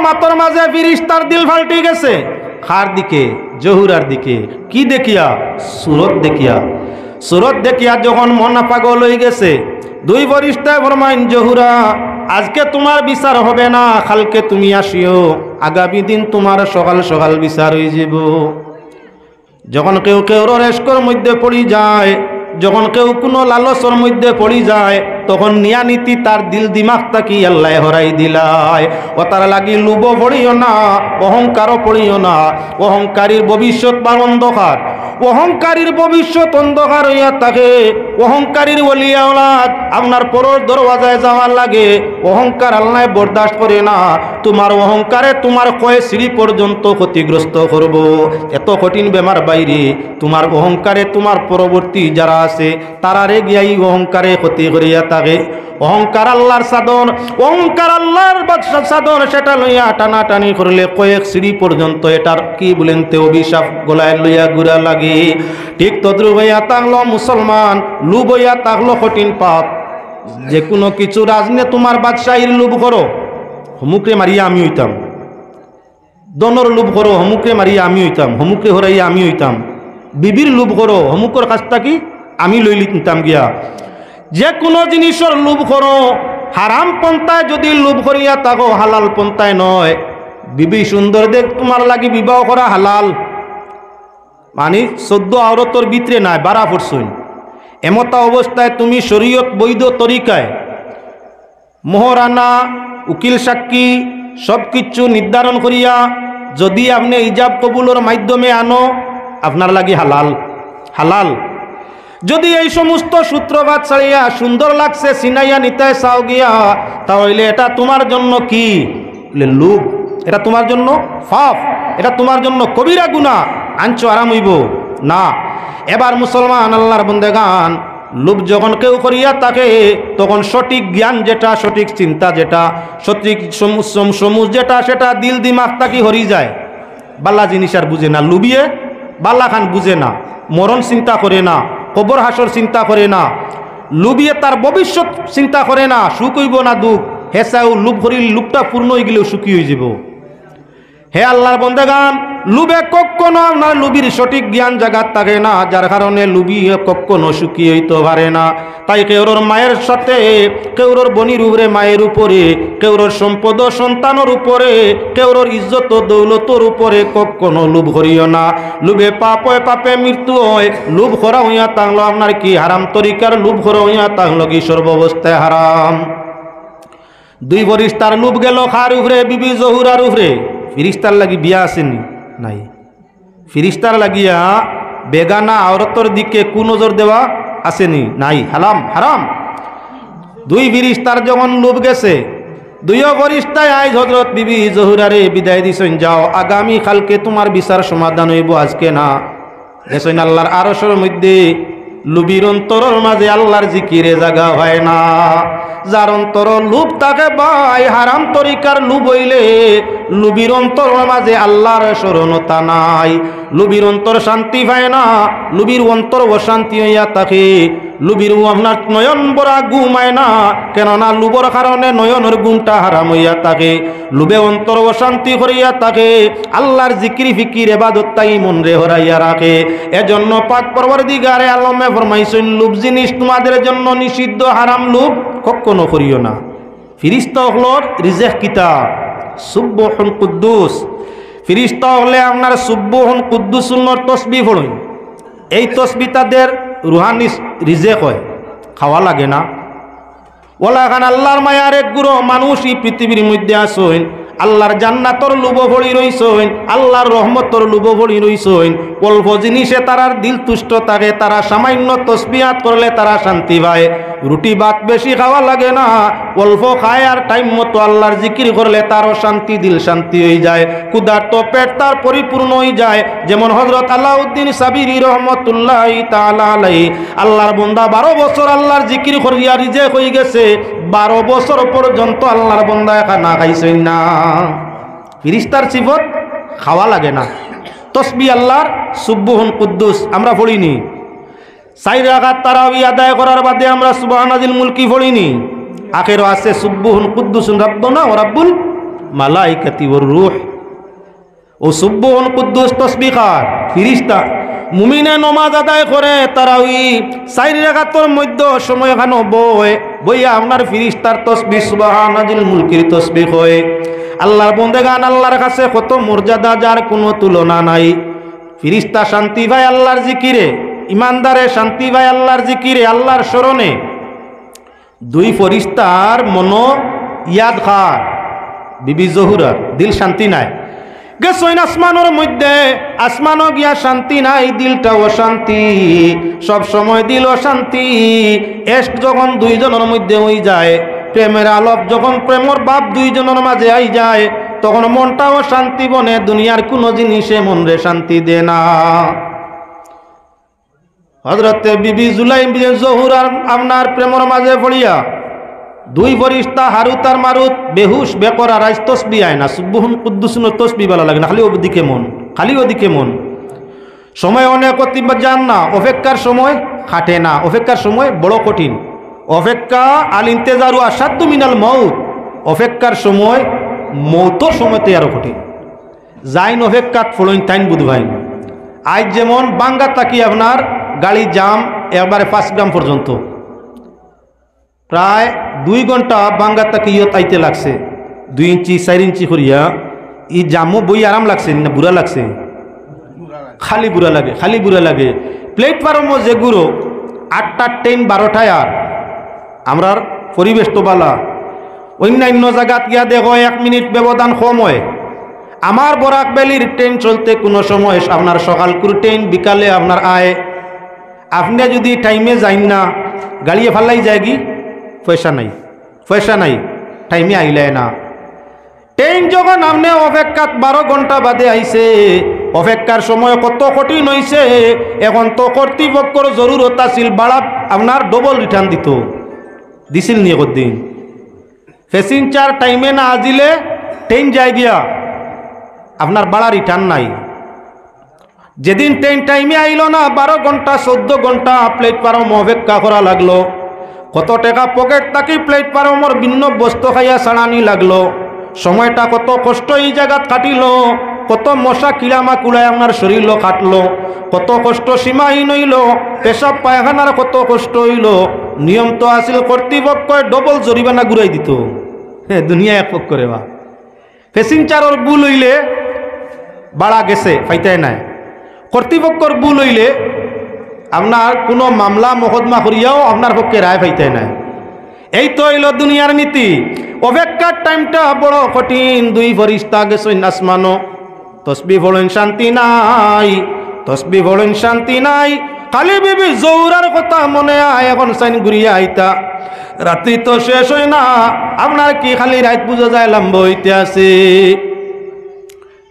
মাতর মাঝে ফিরিস্তার দিল ফাল্টি গেছে। খার দিকে? জহুরার দিকে। কি দেখিয়া? সুরত দেখিয়া যখন মন পাগল হয়ে গেছে, দুই ফেরেশতায় ফরমাইন, জহুরা আজকে তোমার বিচার হবে না, কালকে তুমি আসিও, আগামী দিন তোমার সকাল সকাল বিচার হয়ে যাব। যখন কেউ কেউ রেস্কর মধ্যে পড়ি যায়, যখন কেউ কোনো লালসর মধ্যে পড়ি যায়, তখন নিয়ানীতি তার দিল দিমাগ তাকি আল্লাহ হরাই দিলায়। ও তার লাগি লুব পড়িও না, অহংকারও পড়িও না। অহংকারীর ভবিষ্যৎ বা অন্ধকার, অহংকারীর ভবিষ্যৎ অন্ধকার হইয়া থাকে। অহংকারীর ওলিয়া ওলাদ আপনার পরর দরওয়াজায় যাওয়ার লাগে, অহংকার আল্লাহ বরদাস্ত করে না। তোমার অহংকারে তোমার কয় সিঁড়ি পর্যন্ত ক্ষতিগ্রস্ত করব। এত কঠিন বেমার বাইরে তোমার অহংকারে তোমার পরবর্তী যারা আছে তারারে গিয়াই অহংকারে ক্ষতি করিয়া থাকে। অহংকার আল্লাহর সাধন, অহংকার আল্লাহর সাধন, সেটা লইয়া টানাটানি করলে কয়েক সিঁড়ি পর্যন্ত এটার কি বলেন তে অভিশাপ গলায় লইয়া ঘুরা লাগে। ঠিক তদ্রুপ হইয়া থাকলো মুসলমান, লুভ হইয়া থাকলো কঠিন পাপ। যে কোনো কিছু রাজনে তোমার বাদশাহীর লোভ করো, হমুকরে মারিয়া আমি হইতাম। দনর লোভ করো, হমুকরে মারিয়া আমি হইতাম, হমুকরে হরাইয়া আমি হইতাম। বিবির লোভ করো, হমুকর কাছটা কি আমি লই নিতাম গিয়া। যে কোনো জিনিসের লোভ করো, হারাম পন্থায় যদি লোভ করিয়া থাকো, হালাল পন্থায় নয়। বিবি সুন্দর দেখ তোমার লাগি বিবাহ করা হালাল, মানে 14 আওরতর ভিতরে নাই, বাড়া পড়ছই। এমতা অবস্থায় তুমি শরীয়ত বৈধ তরিকায় মোহরানা, উকিল সাক্ষী সব কিছু নির্ধারণ করিয়া যদি আপনি ইজাব কবুলের মাধ্যমে আনো, আপনার লাগি হালাল। যদি এই সমস্ত সূত্রপাত ছাড়িয়া সুন্দর লাগছে সিনাইয়া নিতায় চাও গিয়া, তাহলে এটা তোমার জন্য কি লোভ, এটা তোমার জন্য পাপ, এটা তোমার জন্য কবিরা গুনাহ। আনছো আরাম হইব না। এবার মুসলমান আল্লাহর বন্দেগান, লোভ যখন কেউ করিয়া থাকে, তখন সঠিক জ্ঞান যেটা, সঠিক চিন্তা যেটা, সঠিক সমুজ যেটা, সেটা দিল দিমাগ তাকি হরি যায়। বাল্লা জিনিস আর বুঝে না, লুবিয়ে বাল্লা খান বুঝে না, মরণ চিন্তা করে না, কবর হাসর চিন্তা করে না, লুবিয়ে তার ভবিষ্যৎ চিন্তা করে না, সুখ হইব না দুঃখ। হেসাও লুভ করিল, লুভটা পূর্ণ হয়ে গেলেও সুখী হয়ে যাব। হে আল্লাহর বন্দেগান, লুবে কখনো আপনার লুবির সঠিক জ্ঞান জাগাত থাকে না, যার কারণে লুবি কখনো সুখী হইতে পারে না। তাই কেউর মায়ের সাথে, কেউর বনির উপরে, মায়ের উপরে, কেউর সম্পদ সন্তানের উপরে, কেউর ইজ্জত দৌলতর উপরে কখনো লোভ করিও না। লুবে পাপ হয়, পাপে মৃত্যু হয়। লোভ করা হইয়া থাকলো আপনার কি হারাম তরিকার লোভ করা হইয়া থাকলো কি সর্বাবস্থায় হারাম। দুই ফেরেশতার লোভ গেল খার উপরে, বিবি জহুরার উপরে। ফিরিস্তার লাগি বিয়া আসেনি নাই, ফিরিস্তার লাগিয়া বেগানা আওরতর দিকে কু নজর দেওয়া আসেনি নাই, হারাম। দুই ফিরিস্তার যখন লোভ গেছে, দুইও ফেরেশতায় আইজ হযরত বিবি জহুরারে বিদায় দিছেন, যাও আগামী কালকে তোমার বিচার সমাধান হইব, আজকে না। গেছেন আল্লাহর আরশের মধ্যে। লুবির অন্তরের মাঝে আল্লাহর জিকিরে জাগা হয় না। যার অন্তর লোভ থাকে ভাই, হারাম তরিকার লোভ হইলে লুবির অন্তরের মাঝে আল্লাহর স্মরণতা নাই। লুবির অন্তর শান্তি পায় না, লুবির অন্তর অশান্তি হইয়া থাকে। লুবির আপনার নয়ন বরা ঘুমায় না, কেননা লুবর কারণে নয়নের ঘুমটা হারাম হইয়া থাকে। লুবে অন্তর অশান্তি করিয়া থাকে। আল্লাহর জিকির ফিকির ইবাদত তাই মন রে হরাইয়া রাখে। এজন্য পাক পরওয়ারদিগারে আলমে ফরমাইছেন, লোভ জিনিস তোমাদের জন্য নিষিদ্ধ, হারাম লোভ কখনো করিও না। ফিরিস্তা হলোর রিজেক কিতাব সুবহুন কুদ্দুস। ফিরিস্তা হলে আপনার সুবহুন কুদ্দুসুন্নর তসবিহ পড়ুন। এই তসবি তাদের রুহানি রিজেক হয়, খাওয়া লাগে না। ওলা খান আল্লাহর মায়ার এক গুরু মানুষই পৃথিবীর মধ্যে আসেন, আল্লাহর জান্নাতর লোভ ভরি রইছেন, আল্লাহর রহমতর লোভ ভরি রইছেন। অল্প জিনিসে তারার দিল তুষ্ট থাকে, তারা সামান্য তসবিহাত করলে তারা শান্তি পায়। রুটি ভাত বেশি খাওয়া লাগে না, অল্প খায় আর টাইম মতো আল্লাহর জিকির করলে তারও শান্তি, দিল শান্তি হয়ে যায়। ক্ষুধার্ত পেট তার পরিপূর্ণ হয়ে যায়। যেমন হযরত আলাউদ্দিন সাবিরি রহমতুল্লাহি তাআলা আলাইহি, আল্লাহর বান্দা 12 বছর আল্লাহর জিকির করিয়া রিজেক হয়ে গেছে। 12 বছর পর্যন্ত আল্লাহর বান্দা খানা খাইছেন না। ফিরিস্তার সিফত খাওয়া লাগে না। তসবি আল্লাহর সুবহুন কুদ্দুস আমরা পড়িনি। 4 রাকাত তারাবি আদায় করার বাদে আমরা সুবহানাল মুলকি পড়িনি। আখেরও আছে সুব্বুহুন কুদ্দুসুন রাব্বুনা ওয়া রাব্বুল মালাইকাতি ওয়ার রূহ। ও সুব্বুহুন কুদ্দুস তাসবিহ খার ফেরেশতা মুমিনে নমাজ আদায় করে তারাউই 4 রাকাতের মধ্যে সময় খানো বইয়া আপনার ফেরেশতার তাসবিহ সুবহানাল মুলকির তাসবিহ হয়। আল্লাহর বন্দেগান আল্লাহর কাছে কত মর্যাদা, যার কোনো তুলনা নাই। ফেরেশতা শান্তি পায় আল্লাহর জিকিরে, ইমানদারে শান্তি পায় আল্লাহর জিকিরে, আল্লাহর স্মরণে। 2 ফেরেশতার মন ইয়াদ খার বিবি জহুরার দিল শান্তি নাই। গেছইন আসমানোর মধ্যে, আসমানও গিয়া শান্তি নাই, দিলটাও অশান্তি, সব সময় দিল অশান্তি। এস্ক যখন 2 জনের মধ্যে হয়ে যায়, প্রেমের আলাপ যখন প্রেমর বাপ 2 জনের মাঝে আই যায়, তখন মনটাও শান্তি বনে। দুনিয়ার কোনো জিনিসে মনরে শান্তি দেয় না। হযরতে বিবি জহুরার আপনার প্রেমর মাঝে পড়িয়া 2 ফেরেশতা হারুত আর মারুত বেহুশ বেকরা রাইস তসবিহ আয় না, সুবহুন কুদ্দুসুন তসবিহ ভালো লাগে না, খালি ওদিকে মন, খালি ওদিকে মন। সময় অনেক অতিবাদ যান না, অপেক্ষার সময় খাটে না, অপেক্ষার সময় বড় কঠিন। অপেক্ষা আল ইন্তেজারু আসাদ্দু মিনাল মাউত, অপেক্ষার সময় মৌতর সময়তে আরো কঠিন। যাইন অপেক্ষাত ফলইন তাইন বুধভাইন। আজ যেমন বাঙ্গা তাকি আপনার গাড়ি জাম একবারে 5 গ্রাম পর্যন্ত, প্রায় 2 ঘন্টা বাঙ্গা তাকি ইয়ত আইতে লাগছে, 2 ইঞ্চি 4 ইঞ্চি করিয়া। ই জামও বই আরাম লাগছে না বুড়া লাগছে? খালি বুড়া লাগে, খালি বুড়া লাগে। প্লেটফর্মও যেগুলো 8টা ট্রেন 12টায়, আর আমরার পরিবেশ তো বালা। অন্যান্য জায়গাত গিয়া দেখো 1 মিনিট ব্যবধান কম হয়। আমার বরাক ভ্যালির ট্রেন চলতে কোনো সময় আপনার সকালকুর ট্রেন বিকালে আপনার আয়। আপনি যদি টাইমে যাইন না, গাড়িয়ে ফালাই যায় কি পয়সা নাই, পয়সা নাই, টাইমে আইলে না। ট্রেন যখন আপনি অপেক্ষাত 12 ঘন্টা বাদে আইছে, অপেক্ষার সময় কত কঠিন হয়েছে। এখন তো কর্তৃপক্ষর জরুরত আছিল বাড়া আপনার ডবল রিটার্ন দিছিল নিয়ে কদিন। প্যাসেঞ্জার টাইমে না আজিলে ট্রেন যায় গিয়া আপনার বাড়া রিটার্ন নাই। যেদিন ট্রেন টাইমে আইল না, 12 ঘন্টা 14 ঘন্টা প্লেটফর্ম অপেক্ষা করা লাগলো। কত টাকা পকেট থাকি প্লেটফর্মর ভিন্ন বস্তু খাইয়া ছাড়ানি লাগলো। সময়টা কত কষ্ট এই জায়গাত কাটিল, কত মশা কিড়ামা কুড়ায় আপনার শরীর কাটলো, কত কষ্ট সীমাহীন হইল। পেশাব পায়খানার কত কষ্ট হইল। নিয়ম তো আছিল কর্তৃপক্ষ ডবল জরিমানা ঘুরাই দিত। হ্যাঁ, দুনিয়া এক পক্ষ করে বা প্যাসেঞ্জারের ভুল হইলে বাড়া গেছে পাইতাই নাই, কর্তৃপক্ষর ভুল হইলে আপনার কোনো মামলা মোকদ্দমা করিয়াও আপনার পক্ষে রায় পাইতাই নাই। এই তো হইল দুনিয়ার নীতি। অপেক্ষার টাইমটা বড় কঠিন। 2 ফেরেশতা গেছেন আসমানো, তসবিহ পড়েন শান্তি নাই, তসবিহ পড়েন শান্তি নাই। খালি বিবি জহুরার কথা মনে আয়, এখন সাইন ঘুরিয়া আইতা। রাত্রি তো শেষ হয় না, আপনার কি খালি রাত বুঝা যায় লম্ব হইতে আছে।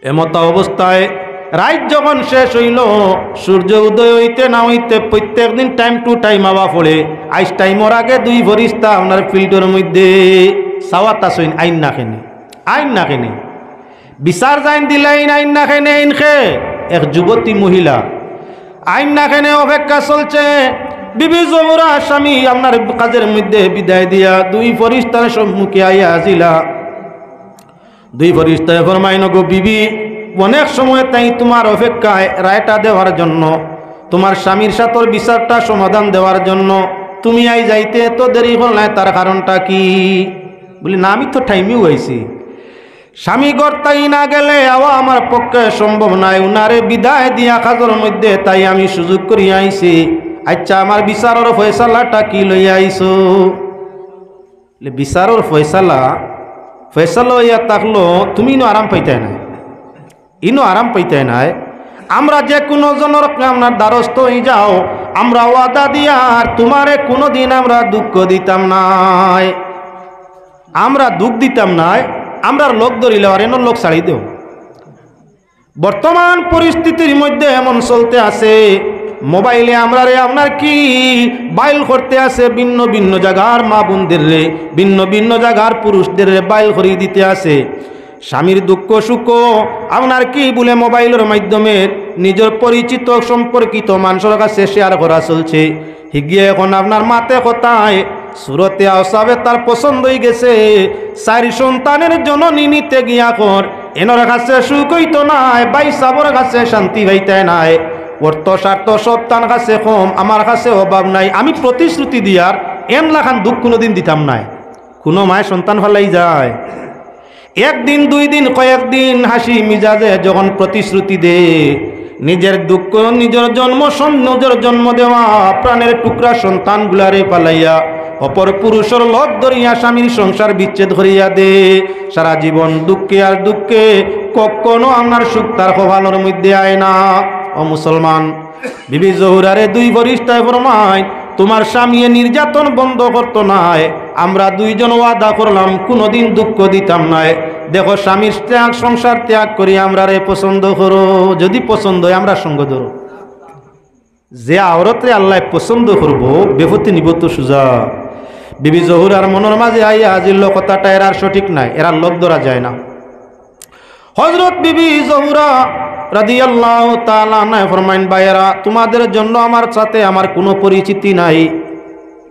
এমত অবস্থায় রাত যখন শেষ হইল, সূর্য উদয় হইতে না হইতে প্রত্যেক দিন টাইম টু টাইম আওয়া পড়ে। আইস টাইমর আগে 2 ফেরেশতা আপনার ফিল্ডের মধ্যে সাওয়াত আসইন, আইন না খেনে, আইন না খেনে বিচার যাইন দিলাইন, আইন না খেনে। আইন খে এক যুবতী মহিলা আইন না খেনে অপেক্ষা চলছে। বিবি জহুরা স্বামী আপনার কাজের মধ্যে বিদায় দিয়া 2 ফেরেশতার সম্মুখে আইয়া আসিলা। 2 ফেরেশতায় ফরমাইন, গো বিবি, অনেক সময় তাই তোমার অপেক্ষায় রায়টা দেওয়ার জন্য, তোমার স্বামীর সাথে বিচারটা সমাধান দেওয়ার জন্য তুমি আই যাইতে তো দেরি হল না, তার কারণটা কি? বলি না, আমি তো টাইমেও আইছি। স্বামী ঘর তাই না গেলে আওয়া আমার পক্ষে সম্ভব নাই, উনারে বিদায় দিয়া কাজের মধ্যে তাই আমি সুযোগ করিয়া আইছি। আচ্ছা, আমার বিচারের ফয়সালাটা কি লইয়া আইছো? বিচারের ফয়সালা হইয়া থাকলো তুমি ইনো আরাম পাইতাই নাই, ইনো আরাম পাইতাই নাই। আমরা যে কোনো জনের আপনার দ্বারস্থ হয়ে যাও, আমরা ওয়াদা দিয়া আর তোমারে কোনোদিন আমরা দুঃখ দিতাম নাই, আমরা দুঃখ দিতাম নাই। আমরা লোক ধরিলে আর এনো লোক ছাড়ি দেও। বর্তমান পরিস্থিতির মধ্যে এমন চলতে আছে, মোবাইলে আমরা আপনার কি বাইল করতে আছে, ভিন্ন ভিন্ন জায়গার মা বোনদের রে, ভিন্ন ভিন্ন জায়গার পুরুষদের রে বাইল করিয়ে দিতে আছে। স্বামীর দুঃখ সুখ আপনার কি বলে মোবাইলের মাধ্যমে নিজের পরিচিত সম্পর্কিত মানুষের কাছে শেয়ার করা চলছে। হিগিয়ে এখন আপনার মাতে কথায় সুরতে আওসাবে তার পছন্দ হয়ে গেছে 4 সন্তানের জননী নিতে গিয়া কর এনর কাছে সুখ হইতো নাই, বাই সাবর কাছে শান্তি হইতে নাই, অর্থ স্বার্থ সন্তান কাছে কম, আমার কাছে অভাব নাই, আমি প্রতিশ্রুতি দিয়ার এন লাখান দুঃখ কোনোদিন দিতাম নাই। কোনো মায়ের সন্তান ফেলাই যায়, একদিন 2 দিন কয়েকদিন হাসি মিজাজে যখন প্রতিশ্রুতি দে, নিজের দুঃখ নিজের জন্ম দেওয়া প্রাণের টুকরা সন্তানগুলারে পালাইয়া অপর পুরুষের লোভ ধরিয়া স্বামীর সংসার বিচ্ছেদ করিয়া দে, সারা জীবন দুঃখে আর দুঃখে, কখনো আপনার সুখ তার ভালোর মধ্যে আয় না। ও মুসলমান, বিবি জহুরারে 2 ফরিস্তায় ফরমায় তোমার স্বামী নির্যাতন বন্ধ করতো নাই, আমরা 2 জন ওয়াদা করলাম কোনোদিন দুঃখ দিতাম নাই, দেখো স্বামীর ত্যাগ সংসার ত্যাগ করি আমরা রে পছন্দ করো, যদি পছন্দ হয় আমরা সঙ্গ ধরো। যে আওরতে আল্লাহ পছন্দ করবো বেফতি নিব তো সুজা। বিবি জহুরার মনের মাঝে আইয়া আজিল কথাটা এরার সঠিক নাই, এরার লোক ধরা যায় না। হযরত বিবি জহুরা রাদিয়াল্লাহু তাআলা আনহা ফরমাইন ভাইয়েরা তোমাদের জন্য আমার সাথে আমার কোনো পরিচিতি নাই,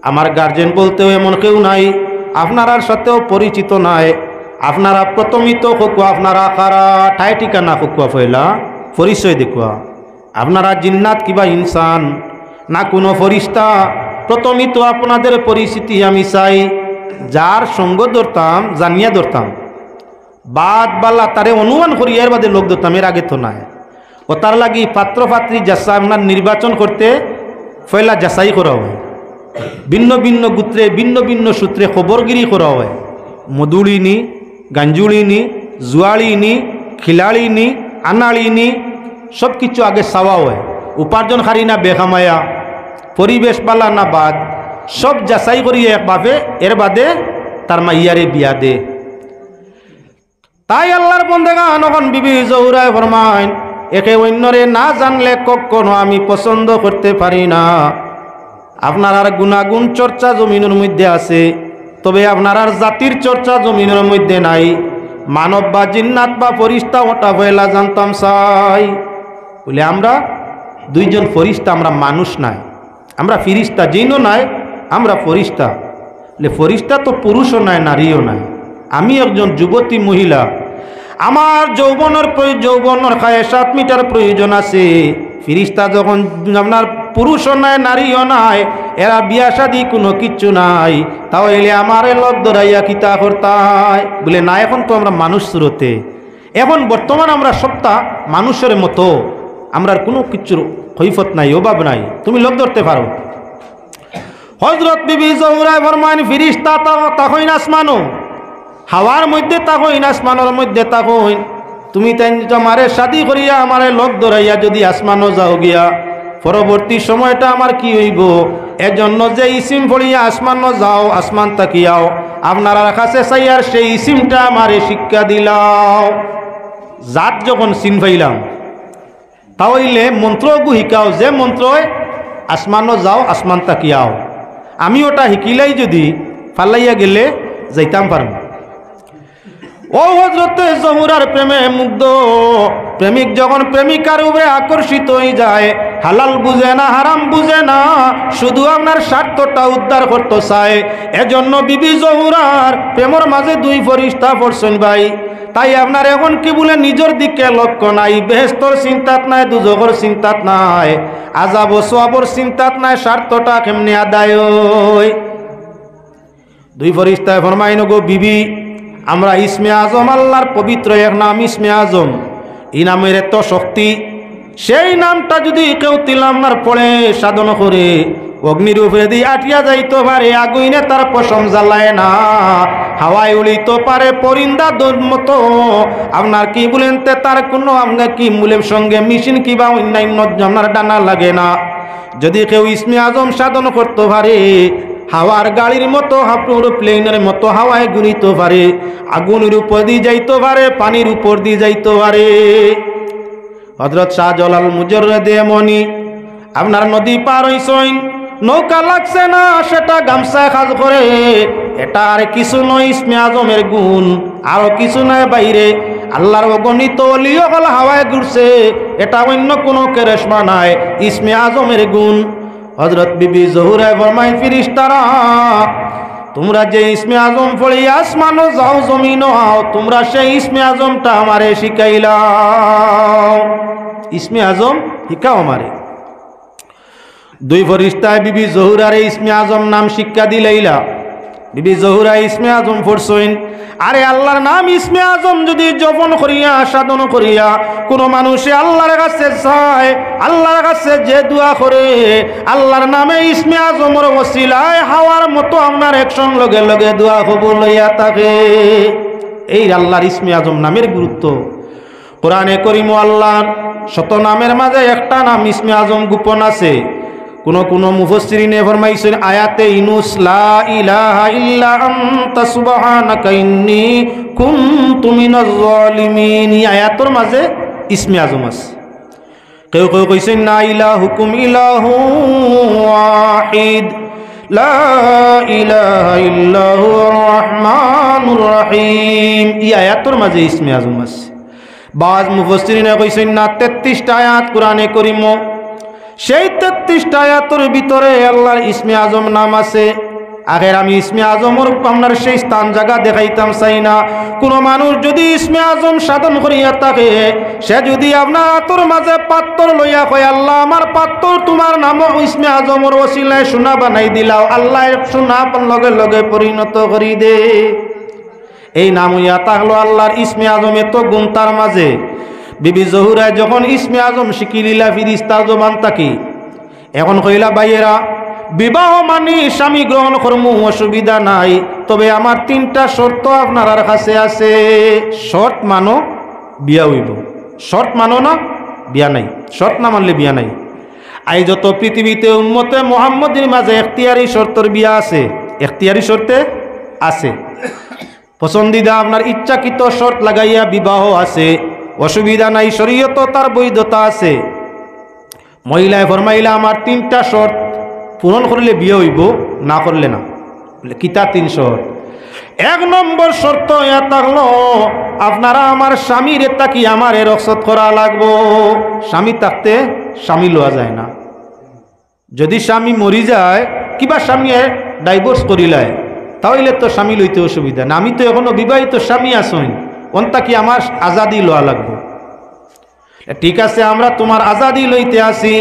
আমার গার্জেন বলতেও এমন কেউ নাই, আপনারার সাথেও পরিচিত নাই, আপনারা প্রথমই তো খুকুয়া আপনারা কারা ঠাই ঠিকানা খুকুয়া ফয়লা পরিচয় দেখুয়া, আপনারা জিন্নাত কিবা ইনসান না কোনো ফরিস্তা, প্রথমই তো আপনাদের পরিচিতি আমি চাই, যার সঙ্গ ধরতাম জানিয়া ধরতাম, বাদ বাল্লা তারে অনুমান করি এর বাদে লোক ধরতাম, এর আগে তো নাই। ও তার লাগি পাত্র পাত্রী যাচা আপনার নির্বাচন করতে ফয়লা যাচাই করা হয়, ভিন্ন ভিন্ন গোত্রে ভিন্ন ভিন্ন সূত্রে খবরগিরি করা হয়, মধুড়িনি গাঞ্জুড়িনি জুয়াড়িনি খিলাড়িনি আনাড়িনি সব কিছু আগে চাওয়া হয়, উপার্জনকারী না বেখামায়া, পরিবেশ পালা না বাদ, সব যাচাই করি একভাবে, এর বাদে তার মাইয়ারে বিয়া দে। তাই আল্লাহর বন্দেগান এখন বিবি জহুরায় ফরমায় একে অন্যরে না জানলে কখনো আমি পছন্দ করতে পারি না। আপনার আর গুণাগুণ চর্চা জমিনের মধ্যে আছে, তবে আপনার আর জাতির চর্চা জমিনের মধ্যে নাই, মানব বা জিন্নাত বা ফরিস্তা ওটা পয়লা জানতাম চাই বলে আমরা 2 জন ফরিস্তা, আমরা মানুষ নাই, আমরা ফিরিস্তা, জিনও নাই, আমরা ফরিস্তা। ফরিস্তা তো পুরুষও নাই নারীও নাই, আমি একজন যুবতী মহিলা, আমার যৌবনের খায়েশাত মিটার প্রয়োজন আছে। ফিরিস্তা যখন আপনার পুরুষও নাই নারীও নাই, এরা বিয়া শাদী কোনো কিচ্ছু নাই, তাহলে আমার লোক ধরাইয়া কিতা করতাই বলে না, এখন তো আমরা মানুষ সুরতে, এখন বর্তমান আমরা সবটা মানুষের মতো, আমরা কোনো কিচ্ছুর কৈফত নাই, অভাব নাই, তুমি লোক ধরতে পারো। হযরত বিবি জহুরায় ফরমান ফিরিস্তা তাকইন আসমানো, হাওয়ার মধ্যে তাকইন, আসমানের মধ্যে তাকইন, তুমি তাই আমারে শাদী করিয়া আমারে লোক ধরাইয়া যদি আসমানও যাও গিয়া, পরবর্তী সময়টা আমার কি হইব, এজন্য যে ইসিম পড়িয়া আসমানও যাও, আসমান তাকিয়াও, আপনারা কাছে চাইয়ার সেই ইসিমটা আমারে শিক্ষা দিলাও। জাত যখন চিন পাইলাম তাহলে মন্ত্রগু শিকাও, যে মন্ত্রয় আসমানও যাও আসমান তাকিয়াও, আমি ওটা শিকিলাই যদি ফালাইয়া গেলে যাইতাম পারব। ও হযরতে জহুরার প্রেমে মুগ্ধ প্রেমিক যখন প্রেমিকার উপরে আকর্ষিত হয়ে যায়, হালাল বুঝে না হারাম বুঝে না, শুধু আপনার স্বার্থটা উদ্ধার করতে চায়, এজন্য বিবি জহুরার প্রেমর মাঝে 2 ফরিস্তা পড়ছেন ভাই। তাই আপনার এখন কি বলে নিজের দিকে লক্ষ্য নাই, বেহেশতর চিন্তাত নাই, দুজখর চিন্তাত নাই, আযাব ও সওয়াবর চিন্তাত নাই, স্বার্থটা কেমনে আদায় হয়। 2 ফরিস্তায় ফরমাইন গো বিবি, আমরা ইসমে আজম, আল্লাহর পবিত্র এক নাম ইসমে আজম, এই নামের এত শক্তি, সেই নামটা যদি কেউ তিলামার পড়ে সাধন করে অগ্নির উপরে দিয়ে আটিয়া যাইতে পারে, আগুনে তার পশম জ্বালায় না, হাওয়ায় উড়িতে পারে পরিন্দা দোর মতো, আপনার কি বলেন তে তার কোনো আপনার কি মূলের সঙ্গে মেশিন কিবা অন্যান্য আপনার ডানা লাগে না। যদি কেউ ইসমে আজম সাধন করতে পারে, হাওয়ার গাড়ির মতো হাপুর প্লেনের মতো হাওয়ায় ঘুরিতে পারে, আগুনের উপর দিয়ে যাইতে পারে, পানির উপর দিয়ে যাইতে পারে। হযরত শাহজালাল মুজাররদে মনি আপনার নদী পার হইছেন, নৌকা লাগছে না, সেটা গামছায় কাজ করে, এটা আর কিছু নয় ইসমে আজমের গুণ, আরো কিছু নাই বাইরে, আল্লাহর অগণিত ওলি হল হাওয়ায় ঘুরছে, এটা অন্য কোনো কেরেশমা নাই, ইসমে আজমের গুণ। হযরত বিবি জহুরা ফরমায় ফেরেশতারা তোমরা যে ইসমে আজম পড়ি আসমানও যাও জমিনও আও তোমরা সেই ইসমে আজমটা আমারে শিখাইলাও ইসমে আজম শিখাও আমারে দুই ফেরেশতায় বিবি জহুরার ইসমে আজম নাম শিক্ষা দিলাইলা বিবি জহুরা ইসমে আজম পড়ছেন আরে আল্লাহর নাম ইসমে আজম যদি জপন করিয়া সাধন করিয়া কোন মানুষে আল্লাহর কাছে চায় আল্লাহর কাছে যে দোয়া করে আল্লাহর নামে ইসমে আজমর ওসিলায় হাওয়ার মতো আপনার একশন লগে লগে দোয়া কবুল হইয়া থাকে এই আল্লাহর ইসমে আজম নামের গুরুত্ব কোরআনে করিম আল্লাহর শত নামের মাঝে একটা নাম ইসমে আজম গোপন আছে কোন মুফাসসিরিনে ফরমাইছেন আয়াতে ইনুস লা ইলাহা ইল্লা আনতা সুবহানাকা ইন্নী কুনতু মিনাজ জালিমিন আয়াতের মাঝে ইসমে আজম আছে কেউ কেউ কইছেন না ইলাহুকুম ইলাহু ওয়াহিদ লা ইলাহা ইল্লাহুর রহমানুর রহিম এই আয়াতের মাঝে ইসমে আজম আছে বাজ মুফাসসিরিনে কইছেন না 33টা আয়াত কোরআনে করিম সেই 33টা আয়াতের ভিতরে আল্লাহর ইসমে আজম নাম আছে আগের আমি ইসমে আজমর আপনার সেই স্থান জায়গা দেখাইতাম চাই না কোনো মানুষ যদি ইসমে আজম সাধন করিয়া থাকে সে যদি আপনার আতর মাঝে পাত্তর লইয়া কয় আল্লাহ আমার পাত্তর তোমার নাম ইসমে আজমর ওসিলায় সোনা বানাই দিলাও আল্লাহ সোনা লগে লগে পরিণত করি দে এই নাম হইয়া থাকলো আল্লাহর ইসমে আজম এত গুণ তার মাঝে বিবি জহুরা যখন ইসমে আজম শিখিলিলা ফিরিস্তা জবান তাকি এখন কইলা ভাইয়েরা বিবাহ মানি স্বামী গ্রহণ করমু অসুবিধা নাই তবে আমার 3টা শর্ত আপনার কাছে আছে শর্ত মানো বিয়া হইব শর্ত মানো না বিয়া নাই শর্ত না মানলে বিয়া নাই আই যত পৃথিবীতে উম্মতে মুহাম্মদের মাঝে ইখতিয়ারি শর্তর বিয়া আছে ইখতিয়ারি শর্তে আছে পছন্দিদা আপনার ইচ্ছাকৃত শর্ত লাগাইয়া বিবাহ আছে অসুবিধা নাই শরীয়ত তার বৈধতা আছে মহিলায় ফরমাইলা আমার 3টা শর্ত পূরণ করলে বিয়ে হইব না করলে না বলে কিতা 3 শর্ত 1 নম্বর শর্ত ইয়া থাকলো আপনারা আমার স্বামীর তাকি আমার রক্ষত করা লাগবো স্বামী থাকতে স্বামী লওয়া যায় না যদি স্বামী মরি যায় কিবা স্বামী ডাইভোর্স করিলায় তাহলে তো স্বামী লইতে অসুবিধা না আমি তো এখনো বিবাহিত স্বামী আসইন অন্তা কি আমার আজাদি লওয়া লাগবে ঠিক আছে আমরা তোমার আজাদি লইতে আসি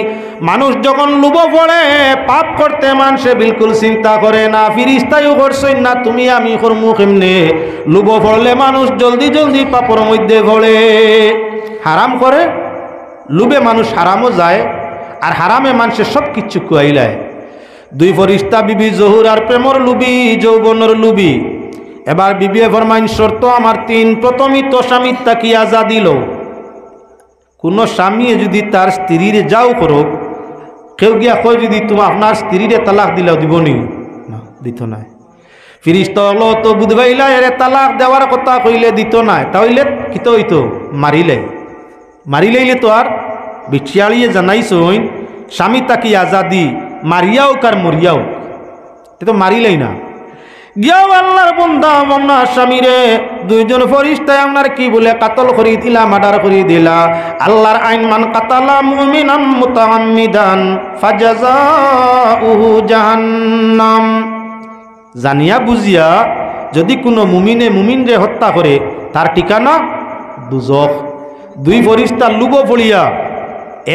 মানুষ যখন লুব পড়ে পাপ করতে মানুষে বিলকুল চিন্তা করে না ফিরিস্তাইও করছেন না তুমি আমি করমু কেমনে লুব পড়লে মানুষ জলদি জলদি পাপর মধ্যে পড়ে হারাম করে লুবে মানুষ হারামও যায় আর হারামে মানুষের সব কিছু কুয়াইলায় দুই ফরিস্তা বিবি জহুরার প্রেমর লুবি যৌবনের লুবি এবার বিবি ফরমাইন শর্ত আমার 3 প্রথমই তো স্বামীর তাকি আজাদি লো কোনো স্বামী যদি তার স্ত্রীরে যাও করুক কেউ গিয়া কই যদি তুমি আপনার স্ত্রীরে তালাক দিলাও দিবনি না দিত না ফিরিস্তা হলো তো বুধবাইলা এর তালাক দেওয়ার কথা কইলে দিত না তাহলে কিতো হইতো মারিলেইলে তো আর বিছিয়ালিয়ে জানাইছইন স্বামী তাকি আজাদি মারিয়াও কার মরিয়াও তো মারিলেই না গিয়াও আল্লাহর বন্দা মন্না স্বামীরে 2 জন ফরিস্তায় আপনার কি বলে কাতল করি দিলা মার্ডার করি দিলা আল্লাহর আইন মান কাতালা মুমিনান মুতাআম্মিদান ফাজাযাউহু জাহান্নাম জানিয়া বুঝিয়া যদি কোনো মুমিনে মুমিনরে হত্যা করে তার ঠিকানা দুজখ 2 ফরিস্তার লুব ফড়িয়া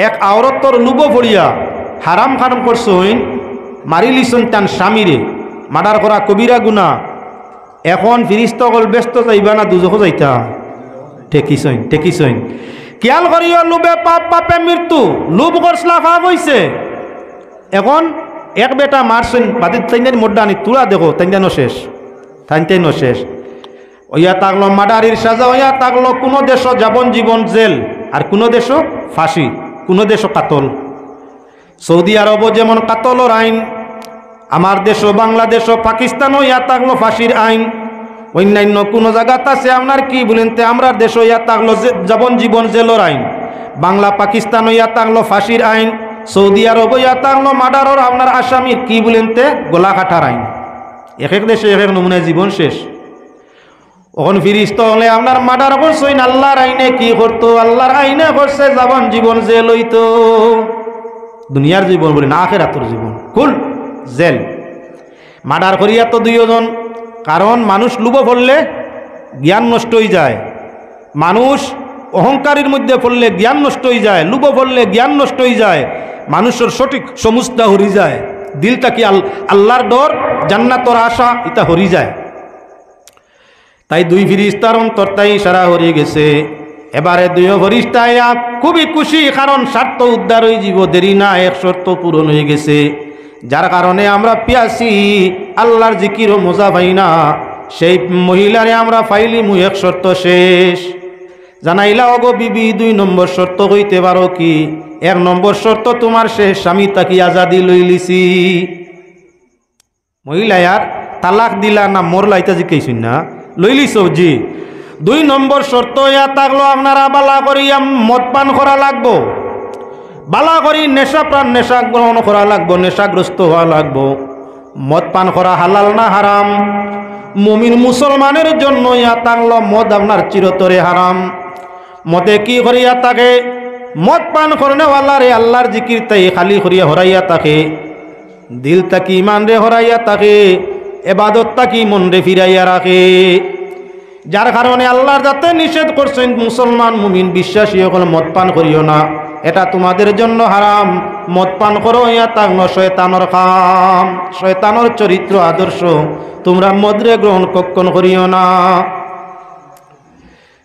এক আওরতর লুব ফড়িয়া হারাম খারাম করছইন মারিলিছন তান স্বামীরে মার্ডার করা কবিরা গুনাহ এখন ফিরিস্তাগল ব্যস্ত যাইবা না দুজখ যাইতা ঠেকিছইন খেয়াল করিও লুবে পাপ পাপে মৃত্যু লুব করছলা পাপ হইছে এখন এক বেটা মারছইন বাদি তাইনের মোড্ডানি তুলা দেখো তাইনটানো শেষ ওইয়া তাগলো মার্ডারির সাজা ওইয়া তাগলো কোনো দেশ যাবজ্জীবন জেল আর কোনো দেশ ফাঁসি কোনো দেশ কাতল সৌদি আরব যেমন কাতলর আইন আমার দেশ বাংলাদেশ পাকিস্তানও ইয়া থাকলো ফাঁসির আইন অন্যান্য কোনো জায়গাতে আছে আপনার কি বলেন তে আমরা দেশ ইয়া থাকলো যাবজ্জীবন জেলর আইন বাংলা পাকিস্তানও ইয়া থাকলো ফাঁসির আইন সৌদি আরব ইয়া থাকলো মার্ডারর আপনার আসামির কি বলেন তে গোলা কাটার আইন এক এক দেশে এক এক নমুনায় জীবন শেষ ওখান ফিরিস্তা হলে আপনার মার্ডার করছেন আল্লাহর আইনে কি করতো আল্লাহর আইনে করছে যাবজ্জীবন জেল হইতো দুনিয়ার জীবন বলি না, আখিরাতের জীবন কুল জেল। মার্ডার করিয়া তো দুইজন, কারণ মানুষ লুভ পড়লে জ্ঞান নষ্ট হয়ে যায়, মানুষ অহংকারের মধ্যে পড়লে জ্ঞান নষ্ট হয়ে যায়, লুভ পড়লে জ্ঞান নষ্ট হয়ে যায়, মানুষের সঠিক সমুজটা হরি যায়, দিলটা কি আল্লাহর ডর জান্নাতর আশা এটা হরি যায়। তাই দুই ফিরিস্তার অন্তরটাই সারা হরিয়ে গেছে। এবারে দুই ফরিস্তায় খুবই খুশি, কারণ স্বার্থ উদ্ধার হয়ে যাব, দেরি না, এক শর্ত পূরণ হয়ে গেছে। যার কারণে আমরা পিয়াসি আল্লাহর জিকিরও মজা পাই না, সেই মহিলারে আমরা ফাইলি মু এক শর্ত শেষ। জানাইলা অগো বিবি, 2 নম্বর শর্ত হইতে পারো কি? 1 নম্বর শর্ত তোমার শেষ, স্বামী তাকি আজাদি লইলিছি। মহিলা আর তালাক দিলা না মোরলাইতা জিকাইছি না, লইলিছ জি। 2 নম্বর শর্ত ইয়া থাকলো আপনারা বালা করিয়া মদ পান করা লাগবো, বালা করি নেশা প্রাণ নেশা গ্রহণ করা লাগবো, নেশাগ্রস্ত হওয়া লাগবো। মদ পান করা হালাল না হারাম? মুমিন মুসলমানের জন্য ইয়া থাকলো মদ আপনার চিরতরে হারাম। মদে কি করিয়া থাকে? মদ পান করনেওয়ালারে আল্লাহর জিকির তাই খালি করিয়া হরাইয়া থাকে, দিল তাকি ইমান রে হরাইয়া থাকে, এবাদত তাকি মন রে ফিরাইয়া রাখে। যার কারণে আল্লাহর যাতে নিষেধ করছেন মুসলমান মুমিন বিশ্বাসী সকল মদ পান করিও না, এটা তোমাদের জন্য হারাম। মদ পান করো ইয়া তাক শয়তানের কাম, শয়তানের চরিত্র আদর্শ, তোমরা মদরে গ্রহণ কখন করিও না।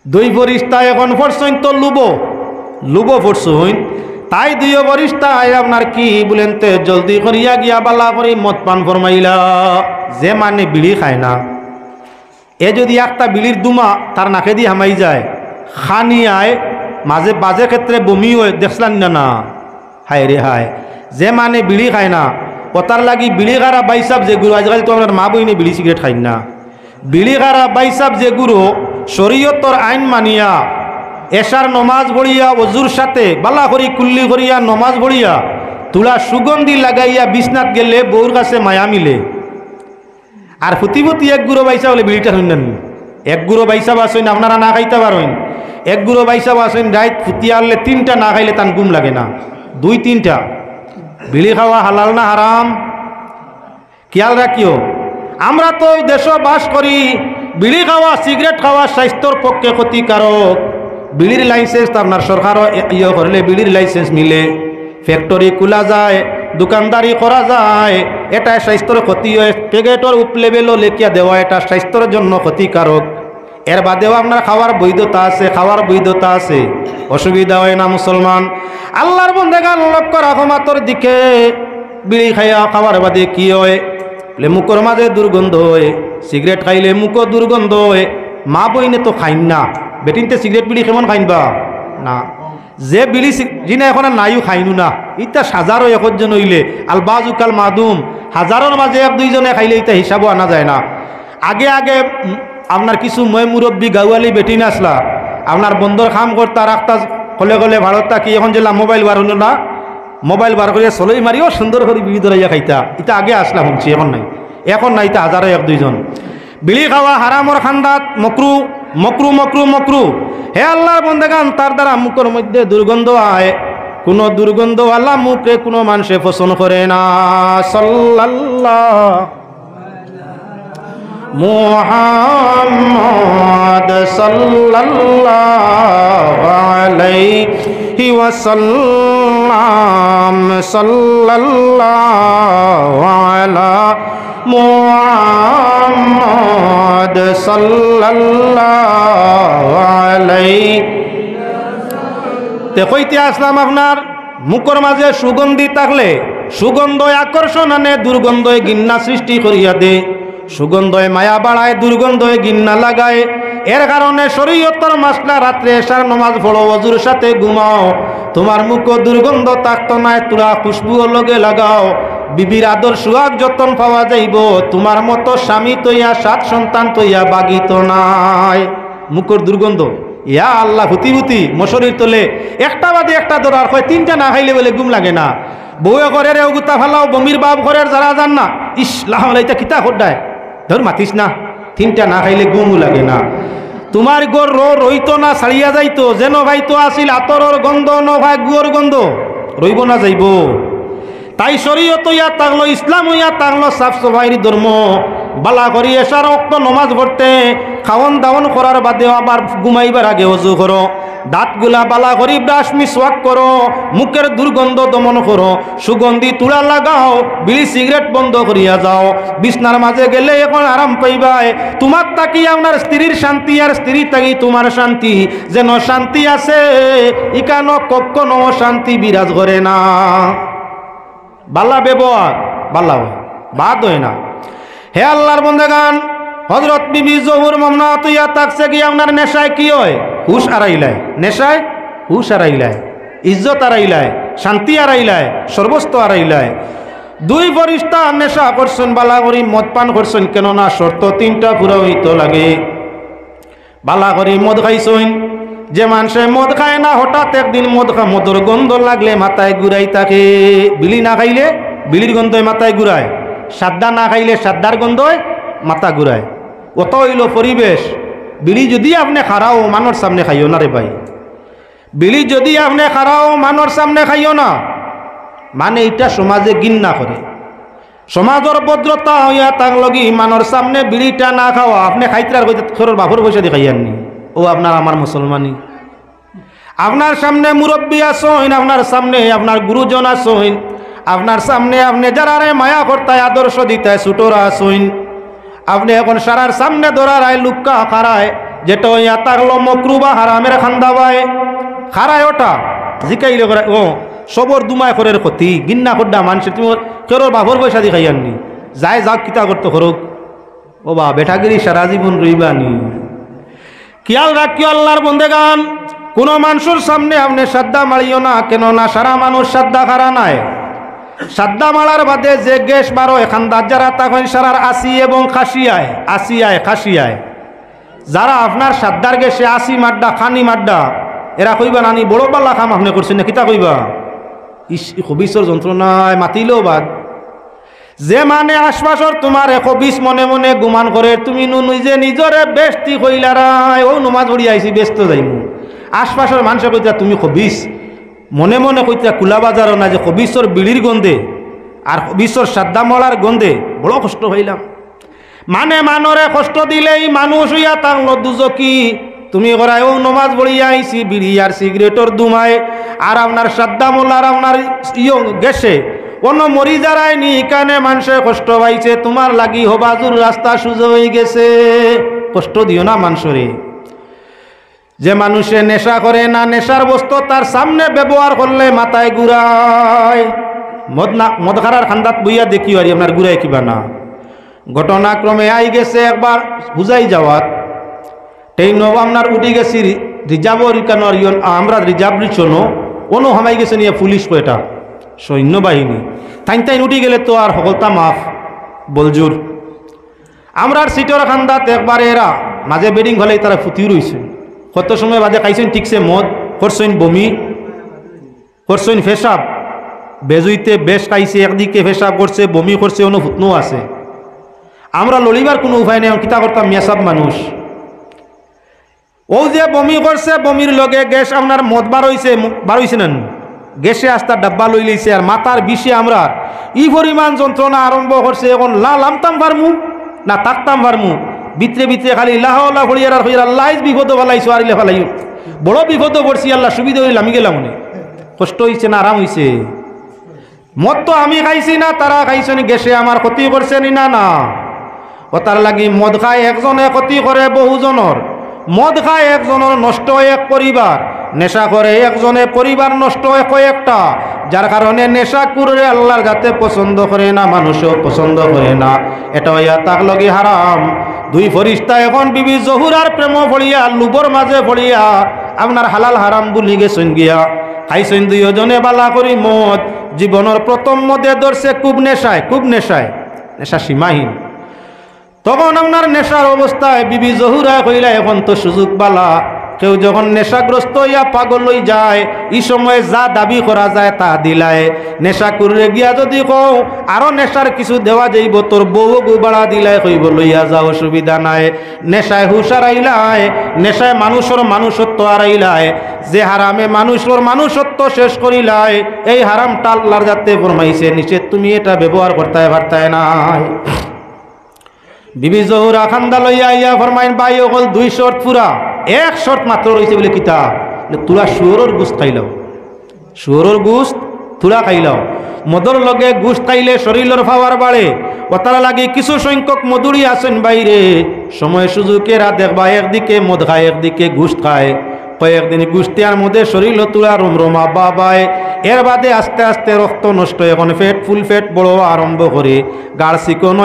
2 ফরিস্তা এখন পড়ছেন তো লুবো পড়ছেন, তাই 2 ফরিস্তা আপনার কি বলেন তে জলদি করিয়া গিয়া বালা করি মদ পান ফরমাইলা। যে মানে বিড়ি খায় না, এ যদি একটা বিড়ির দুমা তার নাকে দিয়ে হামাই যায়, খানি আয় মাঝে বাজে ক্ষেত্রে বমি হয়, দেখলাম না? হায় রে হায়। যে মানে বিড়ি খায় না, ওটার লাগি বিড়ি খারা বাইসাব যে গুরু, আজকাল তো আপনার মা বইনে বিড়ি সিগারেট খাই না, বিড়ি খারা বাইসাব যে গুরু শরীয়তর আইন মানিয়া এশার নমাজ পড়িয়া ওজুর সাথে বালা করি কুল্লি করিয়া নমাজ পড়িয়া তুলা সুগন্ধি লাগাইয়া বিছনাত গেলে বউর কাছে মায়া মিলে। আর ফুতিপতি 1 গুঁড়ো বাইসা বলে বিড়িটা শুনলেন, 1 গুঁড়ো বাইসা বাসেন আপনারা না খাইতে পারেন, 1 গুঁড়ো বাইসা বাসেন রাইত ফুটিয়া আনলে 3টা না খাইলে তার ঘুম লাগে না, 2-3টা। বিড়ি খাওয়া হালাল না হারাম? খেয়াল রাখিও, আমরা তো দেশ বাস করি, বিড়ি খাওয়া সিগারেট খাওয়া স্বাস্থ্যর পক্ষে ক্ষতিকারক। বিড়ির লাইসেন্স আপনার সরকারও ইয়ে করলে বিড়ির লাইসেন্স মিলে, ফ্যাক্টরি খোলা যায়, দোকানদারি করা যায়, এটা স্বাস্থ্যের ক্ষতি হয়। সিগারেটের উপ লেভেলও লেখিয়া দেওয়া এটা স্বাস্থ্যের জন্য ক্ষতিকারক। এর বাদেও আপনার খাওয়ার বৈধতা আছে, অসুবিধা হয় না। মুসলমান আল্লাহর বন্দেগান লক্ষ্য রাখো মাতর দিকে, বিড়ি খাইয়া খাওয়ার বাদে কি হয়? মুখর মাঝে দুর্গন্ধ হয়, সিগারেট খাইলে মুখও দুর্গন্ধ হয়। মা বইনে তো খাইন না, বেটিনতে সিগারেট বিড়ি কেমন খাইনবা না? যে বিড়ি যিনি এখন নাইও খাইনু না, ইটা হাজারো একজন হইলে আল বাজুকাল মাদুম, হাজারের মাঝে 1-2 খাইলে ইটা হিসাবও আনা যায় না। আগে আপনার কিছু মই মুরব্বী গাওয়ালি বেটিন আসলা, আপনার বন্দর খাম করতা রাখতা কলে ভারতটা কি এখন যেলাম মোবাইল বার হলো না, মোবাইল বার করিয়া চলই মারিও সুন্দর করে বিড়ি ধরাইয়া খাইতা, ইটা আগে আসলা শুনছি, এখন নাই ইটা হাজারো 1-2 বিড়ি খাওয়া হারামর খান্দাত মকরু। হে আল্লাহর বন্দেগান, তার দ্বারা মুখের মধ্যে দুর্গন্ধ আয়, কোন দুর্গন্ধ আল্লাহ মুখে কোনো মানুষে পছন্দ করে না। সাল্লাল্লাহু মুহাম্মদ সাল্লাল্লাহু আলাইহি ওয়াসাল্লাম, সাল্লাল্লাহু আলা মুহাম্মদ সাল্লাল্লাহু আলাইহি। কইতে আসলাম আপনার মুখের মাঝে সুগন্ধি থাকলে সুগন্ধ আকর্ষণ আনে, দুর্গন্ধে ঘৃণা সৃষ্টি করিয়া দে। সুগন্ধে মায়া বাড়ায়, দুর্গন্ধে ঘৃণা লাগায়। এর কারণে শরীয়তের মাসলা রাত্রে এশার নামাজ পড়ো, ওযুর সাথে ঘুমাও, তোমার মুখ দুর্গন্ধ থাকতো না, তোরা খুশবু লগে লাগাও, বিবির আদর সুহাগ যতন পাওয়া যাইব। তোমার মতো স্বামী তৈয়া 7 সন্তান তৈয়া বাগিত নাই। মুখের দুর্গন্ধ, ইয়া আল্লাহ, হুতি মশরির তোলে একটা বাদে একটা ধরার হয়, 3টা না খাইলে বলে ঘুম লাগে না। বউয়ে ঘরের গুতা ফালাও, বমির বাপ ঘরের যারা যান না, ইসলাম এটা কিতা খোড্ডায় ধর মাতিস না, 3টা না খাইলে ঘুমও লাগে না। তোমার গোর রইতো না, ছাড়িয়া যাইতো, যেন ভাইতো আসিল আতরর গন্ধ ন ভাই গুয়র গন্ধ, রইব না যাইব। তাই শরীয়ত ইয়া থাকলো, ইসলাম ইয়া থাকলো সাফ সফাইর ধর্ম। বালা করি এসার অক্ত নমাজ পড়তে, খাওয়ন দাওয়ন করার বাদে আবার ঘুমাইবার আগে ওযু করো, দাঁতগুলা বালা করি ব্রাশ মিসওয়াক করো, মুখের দুর্গন্ধ দমন করো, সুগন্ধি তুলা লাগাও, বিড়ি সিগারেট বন্ধ করিয়া যাও। বিছনার মাঝে গেলে এখন আরাম পাইবাই। তোমার তাকি আপনার স্ত্রীর শান্তি আর স্ত্রী তাকি তোমার শান্তি, যেন শান্তি আছে ইকানো কখনো শান্তি বিরাজ করে না। বালা ব্যবহার বালা হয়, বাদ হয় না। হে আল্লাহর বন্দেগান, হযরত বিবি জহুর মামনাত ইয়া তাকছে কি আপনার নেশায় কি হয়? হুশ আড়াইলায়, নেশায় হুশ আড়াইলায়, ইজ্জত আড়াইলায়, শান্তি আড়াইলায়, সর্বস্ব আড়াইলায়। দুই ফরিস্তা নেশা করছেন, বালা করি মদ পান করছেন, কেননা শর্ত তিনটা পুরা হইতে লাগে। বালা করি মদ খাইছেন, যে মানুষে মদ খায় না হঠাৎ একদিন মদর গন্ধ লাগলে মাথায় ঘুরাই থাকে। বিড়ি না খাইলে বিড়ির গন্ধয় মাথায় ঘুরায়, সাদ্দা না খাইলে সাদ্দার গন্ধয় মাথা ঘুরায়। অত হইল পরিবেশ। বিড়ি যদি আপনি খারাও মানুষ সামনে খাইও না রে ভাই, বিড়ি যদি আপনি খারাও মানুষ সামনে খাইও না, মানে এটা সমাজে ঘৃণা করে। সমাজের ভদ্রতা হইয়া তাক লগি মানুষ সামনে বিড়িটা না খাওয়া, আপনি খাইতার খরর বাপর পয়সা দিয়ে খাইয়াননি, ও আপনার আমার মুসলমানি। আপনার সামনে মুরব্বী আসইন, আপনার সামনে আপনার গুরুজন আসইন, আপনার সামনে আপনি যারা মায়া করতায় আদর্শ দিতায় ছোটরা আসইন, আপনি এখন সারার সামনে ধরারায় লুক্কা খারায়, যেটা ইয়া তাকলো মকরুবা হারামের খান্দাবায় খারায়, ওটা জিকাইলে ও সবর দুমায় খরের ক্ষতি গিন্না খড্ডা মানুষের তুমি কেরোর বাপর পয়সা দিয়ে খাইয়াননি, যাই যাক কিতা করতে করুক, ও বা বেঠাগিরি সারা জীবন রইবানি। খেয়াল রাখিও আল্লাহর বন্দেগান, কোনো মানুষের সামনে আপনি শ্রদ্ধা মারিও না, কেননা সারা মানুষ শ্রদ্ধা খারা নাই। শ্রদ্ধা মারার বাদে যে গ্যাস বারো এখান যারা তখন সারার আসি এবং খাসিয়ায়, আসিয়ায় খাসিয়ায়, যারা আপনার শ্রদ্ধার গ্যাসে আসি মাড্ডা খানি মাড্ডা, এরা কইবা নানি বড় পাল্লা খাম আপনি করছেন না, কিতা কইবা খবিসর যন্ত্রণায় মাতিলেও বাদ। যে মানে আশপাশর তোমার 120 মনে মনে গুমান করে, তুমি নিজে নিজরে বেস্তি কইলারাই ও নমাজ পড়ি আইছি ব্যস্ত যাইমু, আশপাশের মানুষে কইতা তুমি খবিস, মনে মনে কইতা কুলা বাজারও না যে খবিসর বিড়ির গন্ধে আর খবিসর সাদ্দা মলার গন্ধে বড় কষ্ট হইলাম। মানে মানরে কষ্ট দিলেই মানুষ হইয়া তাংলো দুজকি, তুমি করায় ও নমাজ পড়িয়া আইছি বিড়ি আর সিগারেটর দুমায়, আর আপনার সাদ্দা মলার আপনার গেছে অন্য মরি যারায়নি, কানে মানুষে কষ্ট পাইছে, তোমার লাগি হবাজুর রাস্তা সুযোগ হয়ে গেছে। কষ্ট দিও না মানুষরে। যে মানুষে নেশা করে না, নেশার বস্তু তার সামনে ব্যবহার করলে মাথায় ঘুরায়। মদ খারার খান্দাত বইয়া দেখি আর আপনার ঘুরাই কিবা না। ঘটনাক্রমে আই গেছে একবার বুঝাই যাওয়ার, ট্রেন আপনার উঠি গেছি রিজার্ভর কানোর আমরা রিজার্ভ রিচনো কোনো হামাই গেছে নিয়ে পুলিশ কয়টা সৈন্যবাহিনী, তাই তাই উঠি গেলে তো আর সকলতা মাফ বলজুর। আমরার সিটর খান্দাত একবার এরা মাঝে বেডিং হলেই তারা ফুটি রইছে, কত সময় বাদে খাইছেন ঠিকছে মদ, করছেন বমি, করছেন ফেসাব, বেজুইতে বেশ খাইছে, একদিকে ফেসাব করছে, বমি করছে, অন্য ফুটনো আছে। আমরা লড়িবার কোনো উপায় নেই, কিতা করতাম মেসাব মানুষ। ও যে বমি করছে, বমির লগে গ্যাস আপনার মদ বারইছে না, গ্যাসে আস্তার ডাব্বা লই লইছে, আর মাথার বিষে আমরা ই পরিমাণ যন্ত্রণা আরম্ভ করছে। এখন লামতাম পারমু না থাকতাম পারমু, ভিতরে ভিতরে খালি লাহলা হরিয়ার আর হইয়ার আল্লাহ বিপদ ফেলাইছো, আর ফেলাই বড় বিপদ পড়ছি, আল্লাহ সুবিধা হইলে আমি গেলাম মনে। কষ্ট হয়েছে না আরাম হয়েছে? মদ তো আমি খাইছি না, তারা খাইছেন, গ্যাসে আমার ক্ষতি করছে না না। ও তার লাগি মদ খায় একজনে ক্ষতি করে বহুজনের, মদ খায় একজনের নষ্ট হয় এক পরিবার, নেশা করে একজনে পরিবার নষ্ট হয় কয়েকটা। যার কারণে নেশা করে আল্লাহর যাতে পছন্দ করে না, মানুষও পছন্দ করে না, এটা হইয়া তাক লগে হারাম। দুই ফরিস্তা এখন বিবি জহুরার প্রেম ফড়িয়া লুবর মাঝে ফড়িয়া আপনার হালাল হারাম বুলি গেছেন গিয়া, খাইছেন দুইজনে বালা করি মদ। জীবনের প্রথম মদে ধরছে খুব নেশায়, খুব নেশায়, নেশা সীমাহীন। তখন আপনার নেশার অবস্থায় বিবি জহুরা কইলা এখন তো সুযোগ বালা, কেউ যখন নেশাগ্রস্ত হইয়া পাগল হয়ে যায়, এই সময় যা দাবি করা যায় তা দিলায়। নেশা করে গিয়া যদি কও আরো নেশার কিছু দেওয়া যাইব, তোর বউ গুবাড়া দিলাই কইব লইয়া যাও, অসুবিধা নাই। নেশায় হুশ হারাইলায়, নেশায় মানুষের মানুষত্ব হারাইলায়। যে হারামে মানুষত্ব শেষ করিলায়, এই হারামটা আল্লাহর যাতে ফরমাইছে নিষেধ, তুমি এটা ব্যবহার করতে পারতায় নাই। বিবি জহুরা খান্দা লইয়া আইয়া ফরমাইন ভাই অকল 2 শর্ত পুরা, 1 শর্ত মাত্র রয়েছে বলে কিতা, তুলা শুয়োরের গোস্ত খাইলাও, শুয়োরের গোস্ত তুলা খাইলাও। মদর লগে গোস্ত খাইলে শরীরের পাওয়ার বাড়ে, ওতারা লাগে কিছু সংখ্যক মধুরী আছেন বাইরে, সময় সুযোগেরা দেখবা একদিকে মদ খায় একদিকে গোস্ত খায়, কয়েকদিন গুষ্টিয়ার মধ্যে শরীর তুলা রমরমা বাবায়, এর বাদে আস্তে আস্তে রক্ত নষ্ট, এখন ফুল ফেট বড় আরম্ভ করে, গাড় চিকন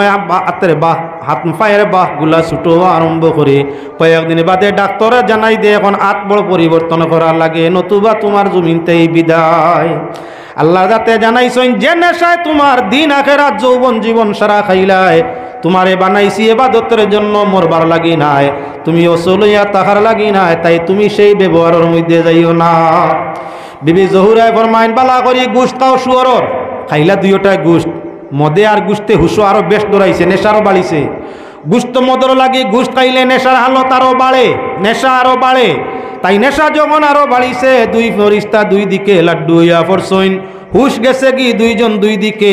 হাতের বাহ, হাত পায়ের বাহ গুলা ছুটো আরম্ভ করে, কয়েকদিন বাদে ডাক্তারে জানাই দে এখন হাত বড় পরিবর্তন করা লাগে, নতুবা তোমার জমিনতেই বিদায়। আল্লাহ যাতে জানাইছেন যে নেশায় তোমার দিন আখেরাত যৌবন জীবন সারা খাইলায়, তোমারে বানাইছি ইবাদতের জন্য, মরবার লাগি নাই, তুমি অসলইয়া তাহার লাগি নাই, তাই তুমি সেই ব্যবহারের মধ্যে যাইও না। বিবি জহুরায় ফরমাইন বালা করি গোস্ত খাও শুয়োরের, খাইলা দুইটাই গোস্ত, মদে আর গোস্তে হুশো আরো বেশ দৌড়াইছে, নেশারও বাড়িছে। গোস্ত মদর লাগে গোস্ত খাইলে নেশার হালত আরো বাড়ে, নেশা আরো বাড়ে, তাই নেশা যখন আরো বাড়িছে, 2 ফরিস্তা 2 দিকে লাড্ডু হইয়া পড়ছইন, হুশ গেছে কি 2 জন 2 দিকে।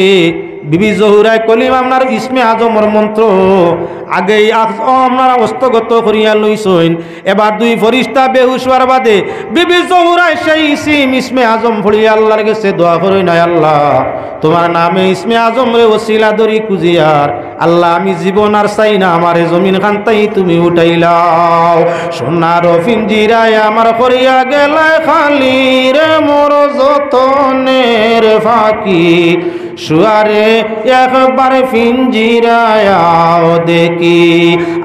বিবি জহুরায় কলিম আপনার ইসমে আজমর মন্ত্র আগেই আপনারা হস্তগত করিয়া লইছইন, এবার 2 ফরিস্তা বেহুশ হওয়ার বাদে বিবি জহুরায় সেই ইসমে আজম পড়িয়া আল্লাহর কাছে দোয়া করি নাই, আল্লাহ তোমার নামে ইসমে আজম রে ওসিলা দরি কুজিয়ার, আল্লাহ আমি জীবন আর চাই না, আমার জমিন খান্তাই তুমি উঠাইলাও, সোনার পিঞ্জিরায় আমার করিয়া গেলায় খালি রে মোর যতনের ফাঁকি, শুয়ারে একবার পিঞ্জিরায় দেখি,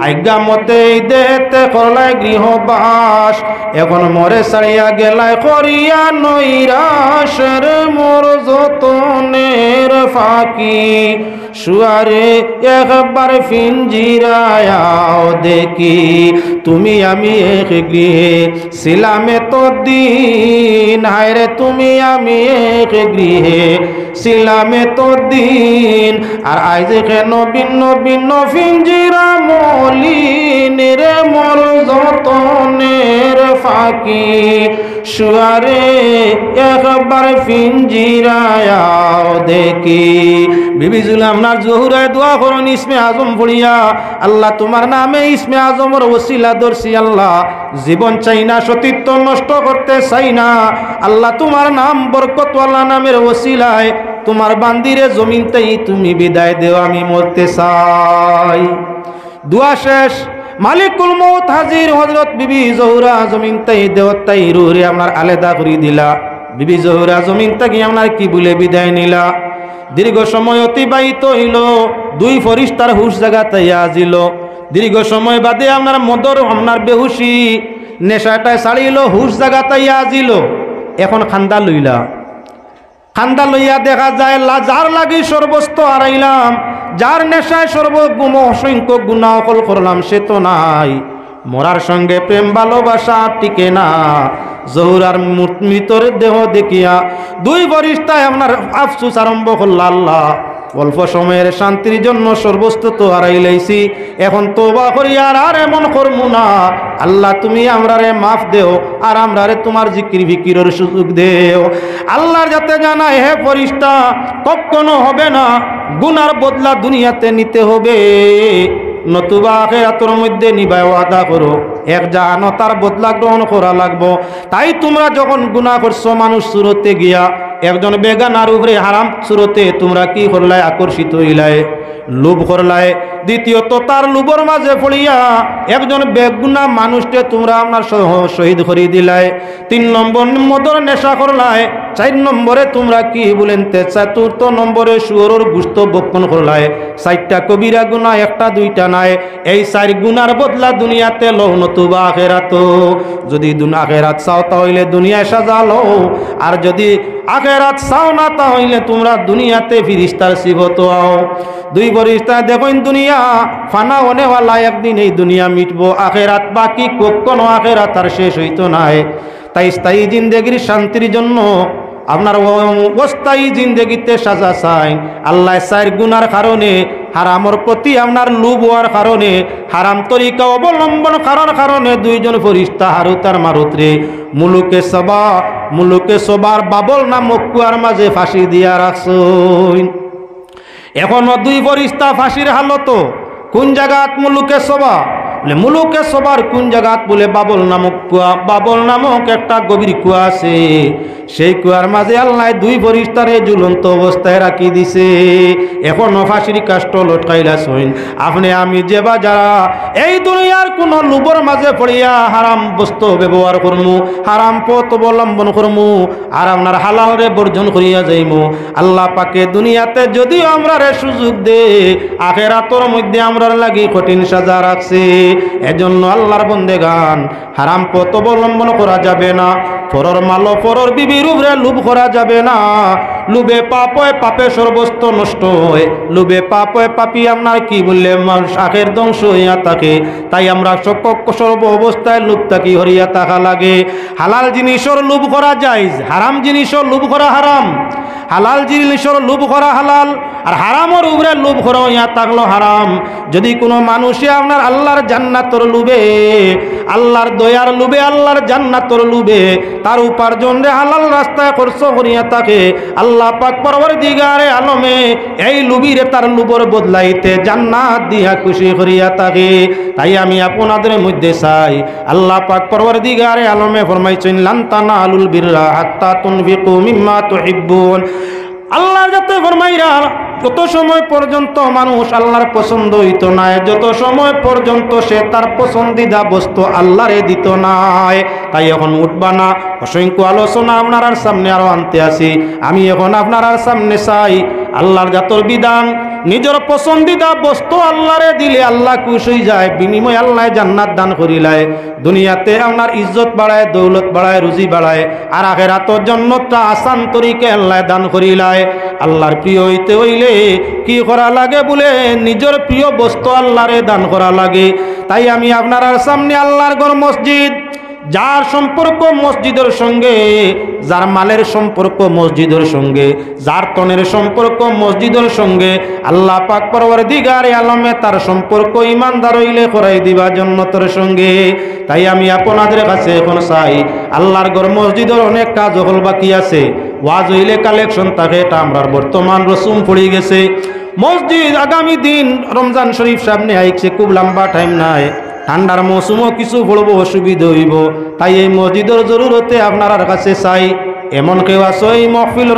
আজ্ঞা মতে দেতে করলায় গৃহবাস, এখন মরে ছাড়িয়া গেলায় করিয়া নৈরাশ রে মোর যতনের ফাঁকি, শুয়ারে একবার পিঞ্জিরায় দেখি, তুমি আমি এক গৃহে ছিলামে তো দিন, হায়রে তুমি আমি এক গৃহে ছিলামে তো দিন, আর আজ কেন ভিন্ন ভিন্ন পিঞ্জিরা মলিন রে মোর যতনের ফাঁকি, শুয়ারে একবার পিঞ্জিরায় দেখি। বিবি আপনার জহুরায় দোয়া করুন ইসমে আজম পড়িয়া, আল্লাহ তোমার নামে ইসমে আজমর ওসিলা দর্শি, আল্লাহ জীবন চাই না, সতীত্ব নষ্ট করতে চাই না, আল্লাহ তোমার নাম বরকতওয়ালা নামের ওসিলায় তোমার বান্দিরে জমিনতেই তুমি বিদায় দেও, আমি মরতে চাই। দোয়া শেষ, মালিকুল মউত হাজির, হযরত বিবি জহুরা জমিনতেই দেওয়াই রুহরে আপনার আলাদা করে দিলা। বিবি জহুরা জমিন থেকে আপনার কি বলে বিদায় নিলা। দীর্ঘ সময় অতিবাহিত হইল, 2 ফরিস্তার হুশ জাগাতে আজিল, দীর্ঘ সময় বাদে আপনার মদর আপনার বেহুশি নেশাটা ছাড়িল, হুশ জাগাতে আজিল, এখন খান্দা লইলা, খান্দা লইয়া দেখা যায় যার লাগি সর্বস্ত হারাইলাম, যার নেশায় সর্বগুম অসংখ্য গুনাহ অকল করলাম, সে তো নাই, মরার সঙ্গে প্রেম ভালোবাসা টিকে না। জহুরার মৃতর দেহ দেখিয়া 2 ফরিস্তায় আপনার আফসোস আরম্ভ করল, আল্লাহ অল্প সময়ের শান্তির জন্য সর্বস্ত তো হারাই লাইছি, এখন তওবা করি আর এমন করমু না, আল্লাহ তুমি আমরারে মাফ দেও, আর আমরারে তোমার জিকির ফিকিরের সুযোগ দেও। আল্লাহর যাতে জানায় হে ফরিস্তা কখনো হবে না, গুনার বদলা দুনিয়াতে নিতে হবে, নতুবা আখিরাতের মধ্যে নিবায় ওয়াদা করো, এক জাহানো তার বদলা গ্রহণ করা লাগবো। তাই তোমরা যখন গুনাহ করছো মানুষ সুরতে গিয়া, একজন বেগানার উপরে হারাম সুরতে তোমরা কি করলাই, আকর্ষিত হইলাই, লোভ করলাই, দ্বিতীয়ত তার লোভর মাঝে পড়িয়া একজন বেগুনা মানুষকে তোমরা আপনার শহীদ করে দিলাই, 3 নম্বর মদর নেশা করলাই, 4 নম্বরে তোমরা কি বলেন 4র্থ নম্বরে শুয়োরের গোশত ভক্ষণ করলাই, 4টা কবিরা গুনাহ, 1টা 2টা নাই। এই 4 গুনার বদলা দুনিয়াতে লও, নতুবা আখিরাত। যদি আখিরাত চাও তাহলে দুনিয়ায় সাজালো, আর যদি আখিরাত চাও না তাহলে তোমরা দুনিয়াতে ফিরিস্তার সিবত আও। 2 ফরিস্তা দেখুন দুনিয়া ফানা হনেওয়ালা, একদিন এই দুনিয়া মিটবো, আখিরাত বাকি কখনো আখিরাত আর শেষ হইতো নাই। তাই স্থায়ী জিন্দেগির শান্তির জন্য আপনার অস্থায়ী জিন্দেগিতে সাজা চাই, আল্লাহ 4 গুনার কারণে হারামর প্রতি আপনার লোভ হওয়ার কারণে, হারাম তরিকা অবলম্বন করার কারণে দুইজন ফেরেশতা হারুত আর মারুত রে মুলুকে সবার বাবল নামক কুয়ার মাঝে ফাঁসি দিয়া রাখছেন। এখনো দুই ফেরেশতা ফাঁসির হালত কোন জায়গাত? মুলুকে সবা। মুলুকে সবার কোন জায়গাত? বলে বাবল নামক কুয়া। বাবল নামক একটা গভীর কুয়া আছে, সেই কুয়ার মাঝে আল্লাহ দুই ফেরেশতারে ঝুলন্ত অবস্থায় রাখি দিছে। এখনো ফাঁসির কাষ্ট লটকাইলা সইন। আপনি আমি যে বা যারা এই দুনিয়ার কোন লোভর মাঝে পড়িয়া হারাম বস্তু ব্যবহার করমু, হারাম পথ অবলম্বন করমু, আর আপনার হালাল রে বর্জন করিয়া যাইমু, আল্লাহ পাকে দুনিয়াতে যদিও আমরা রে সুযোগ দে, আখিরাতের মধ্যে আমরা লাগি কঠিন সাজা রাখছে। এজন্য আল্লাহর বন্দেগান হারাম পথ অবলম্বন করা যাবে না, পরর মাল পরর বিবির উপরে লোভ করা যাবে না। লোভে পাপ হয়, পাপে সর্বস্ত নষ্ট হয়। লোভে পাপ হয়, পাপি আপনার কি বললে শাখের ধ্বংস হইয়া থাকে। তাই আমরা সর্ব অবস্থায় লোভ থাকি হরিয়া থাকা লাগে। হালাল জিনিসের লোভ করা যায়, হারাম জিনিসের লোভ করা হারাম। হালাল জিনিসের লোভ করা হালাল, আর হারামের উপরে লোভ করা হইয়া থাকলো হারাম। যদি কোনো মানুষে আপনার আল্লাহর জান্নাতর লোভে, আল্লাহর দয়ার লোভে, আল্লাহর জান্নাতর লোভে তার উপার্জন রে হালাল রাস্তায় খরচ করিয়া থাকে, আল্লাহ পাক পরওয়ারদিগারে আলমে এই লোভীরে তার লোভর বদলাইতে জান্নাত দিয়া খুশি করিয়া থাকে। তাই আমি আপনাদের মধ্যে চাই, আল্লাহ পাক পরওয়ারদিগারে আলমে ফরমাইছেন লান তানালুল বিররা হাত্তা তুনফিকু মিম্মা তুহিব্বুন। আল্লাহ যাতে ফরমাইরা যত সময় পর্যন্ত মানুষ আল্লাহর পছন্দ হইত না, যত সময় পর্যন্ত সে তার পছন্দিদা বস্তু আল্লাহরে দিত নাই। তাই এখন উঠবা না, অসংখ্য আলোচনা আপনার সামনে আরো আনতে আসি। আমি এখন আপনার সামনে চাই আল্লাহর জাতর বিধান, নিজের পছন্দিদা বস্তু আল্লাহরে দিলে আল্লাহ খুশি হয়ে যায়, বিনিময় আল্লাহ জান্নাত দান করিলায়। দুনিয়াতে আপনার ইজ্জত বাড়ায়, দৌলত বাড়ায়, রুজি বাড়ায়, আর আখিরাতের জন্নতটা আসান তরিকে আল্লাহ দান করিলায়। আল্লাহর প্রিয় হইতে হইলে কি করা লাগে? বলে নিজের প্রিয় বস্তু আল্লাহরে দান করা লাগে। তাই আমি আপনার সামনে আল্লাহর ঘর মসজিদ, যার সম্পর্ক মসজিদের সঙ্গে, যার মালের সম্পর্ক মসজিদের সঙ্গে, যার তনের সম্পর্ক মসজিদের সঙ্গে, আল্লাহ পাক পরওয়ারদিগারে আলমে তার সম্পর্ক ইমানদার হইলে করাই দিবা জান্নাতের সঙ্গে। তাই আমি আপনাদের কাছে এখন চাই, আল্লাহর ঘর মসজিদের অনেক কাজ হল বাকি আছে। ওয়াজ হইলে কালেকশন থাকে, এটা আমরা বর্তমান রসুম পড়ে গেছে। মসজিদ আগামী দিন রমজান শরীফ সামনে আইছে, খুব লম্বা টাইম নাই, ঠান্ডার মৌসুমও কিছু পড়ব, অসুবিধা হইব। তাই এই মসজিদের জরুরতে আপনার কাছে চাই, এমন কেউ আছে এই মহফিল